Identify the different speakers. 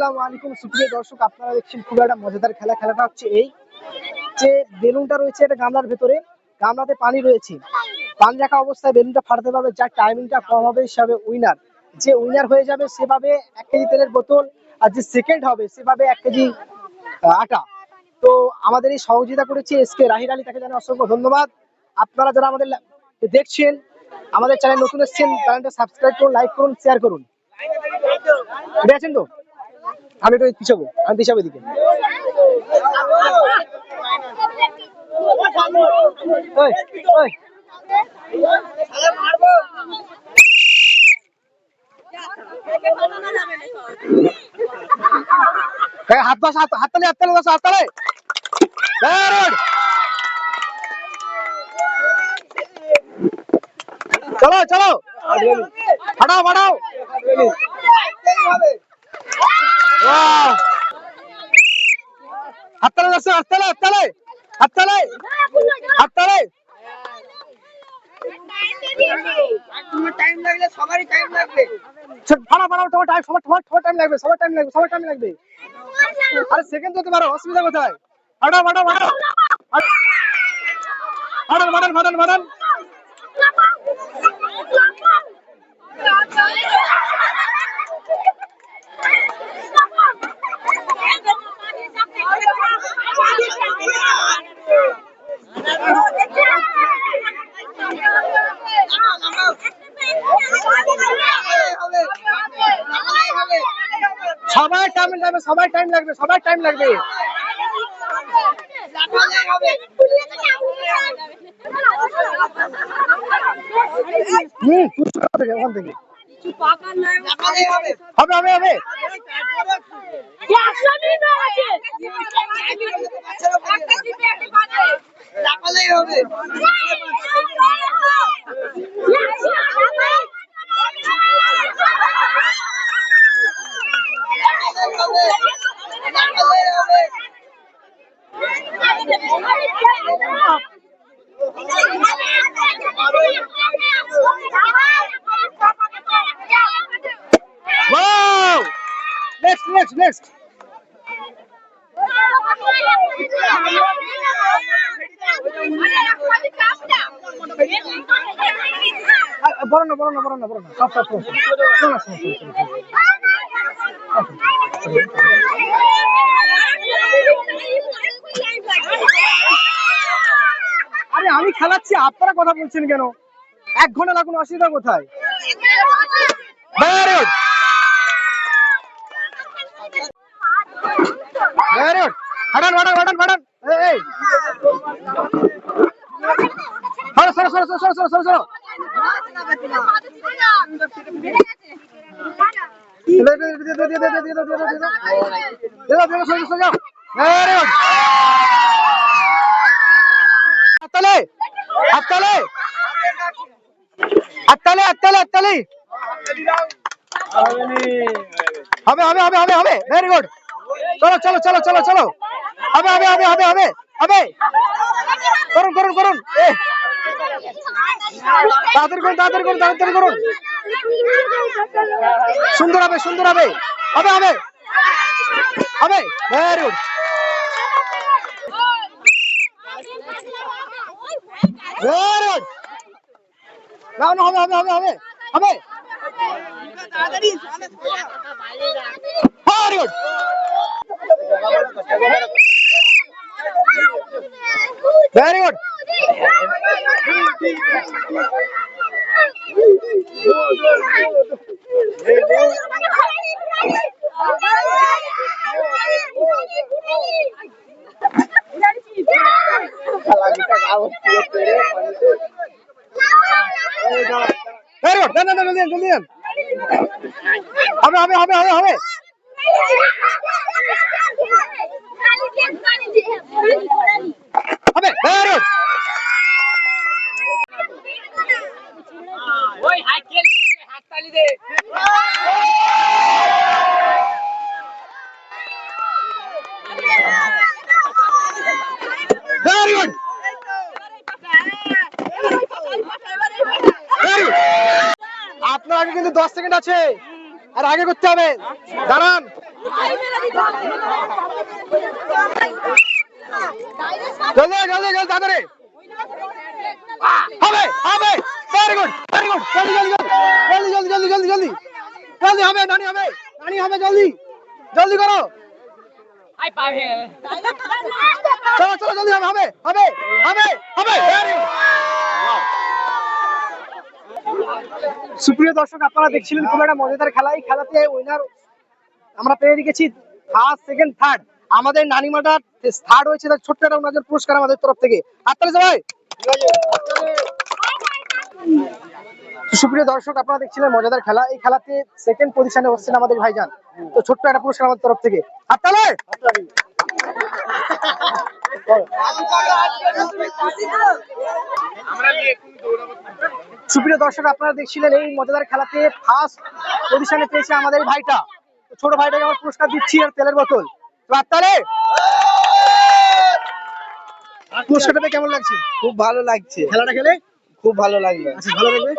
Speaker 1: আসসালামু আলাইকুম সুপ্রিয় দর্শক, আপনারা দেখছেন খুব একটা মজাদার খেলাটা হচ্ছে এই যে বেলুনটা রয়েছে এটা গামলার ভেতরে, গামলাতে পানি রয়েছে, পানি রাখা অবস্থায় বেলুনটা ফাটাতে পারবে, যার টাইমিংটা কম হবে সেভাবে উইনার। যে উইনার হয়ে যাবে সেভাবে 1 কেজি তেলের বোতল, আর যে সেকেন্ড হবে সেভাবে 1 কেজি আটা। তো আমাদের এই সহযোগিতা করেছে এসকে রাহির আলী, তাকে জানাই অসংখ্য ধন্যবাদ। আপনারা যারা আমাদের দেখছেন, আমাদের চ্যানেল নতুন এসেছেন, চ্যানেলটা সাবস্ক্রাইব করুন, লাইক করুন, শেয়ার করুন। ঠিক আছেন তো? আমি একটু পিছাবো, আমি পিছাবো দিকে। হাত বস, হাততালি হাততালি বস, হাততালি। চলো চলো, ফাটাও ফাটাও। হাততালি বস, হাততালি হাততালি হাততালি হাততালি।
Speaker 2: টাইম লাগলে সবারই টাইম লাগবে।
Speaker 1: ফাটাও ফাটাও, তোমার টাইম, সবার টাইম লাগবে, সবার টাইম লাগবে, সবার টাইম লাগবে। আরে সেকেন্ড হতে পারো, অসুবিধা কোথায়? ফাটাও ফাটাও ফাটাও ফাটান ফাটান ফাটান ফাটান। সবাই টাইম লাগবে, সবাই টাইম লাগবে, সবাই টাইম লাগবে। ওখান থেকে হবে হবে হবে। Wow! Next. বড় না। সব। আরে আমি খেলাচ্ছি, আপনারা কথা বলছেন কেন? 1 ঘন্টা লাগুন, অসুবিধা কোথায়? Very good. ফাটান। এই সরো। হাততালি। হবে। Very good. চলো। হবে। করুন। তাড়াতাড়ি করুন। সুন্দর হবে। হবে। Very good. হবে। Very good. Very good. Very good. Then. হবে। হবে। Very good.
Speaker 2: ওই হাততালি দে।
Speaker 1: Very good. আপনার আগে কিন্তু 10 সেকেন্ড আছে। আর আগে করতে হবে, দাঁড়ান। জলদি জলদি জলদি তাড়াতাড়ি হবে হবে, ভেরি গুড ভেরি গুড, জলদি জলদি জলদি জলদি জলদি জলদি জলদি জলদি হবে, নানি হবে, নানি হবে, জলদি জলদি করো, চলো চলো জলদি হবে হবে হবে হবে হবে, ভেরি গুড। সুপ্রিয় দর্শক, আপনারা দেখছিলেন খুব একটা মজাদার খেলা। এই খেলাতে উইনার আমরা পেয়ে রেখেছি ফার্স্ট সেকেন্ড থার্ড। আমাদের নানিমাটা থার্ড হয়েছে, তার ছোট্ট একটা ওনাদের পুরস্কার আমাদের তরফ থেকে। হাততালি সবাই। তো সুপ্রিয় দর্শক, আপনারা দেখছিলেন মজাদার খেলা। এই খেলাতে সেকেন্ড পজিশনে হচ্ছেন আমাদের ভাইজান। তো ছোট্ট একটা পুরস্কার আমাদের তরফ থেকে। হাততালি। সুপ্রিয় দর্শক, আপনারা দেখছিলেন এই মজাদার খেলাতে ফার্স্ট পজিশনে পেয়েছে আমাদের এই ভাইটা। তো ছোট ভাইটাকে আমরা পুরস্কার দিচ্ছি আর তেলের বোতল। তো হাততালি। পুরস্কারটা পেয়ে কেমন লাগছে?
Speaker 2: খুব ভালো লাগছে,
Speaker 1: খেলাটা খেলে
Speaker 2: খুব ভালো লাগলো।
Speaker 1: আচ্ছা, ভালো লাগবে।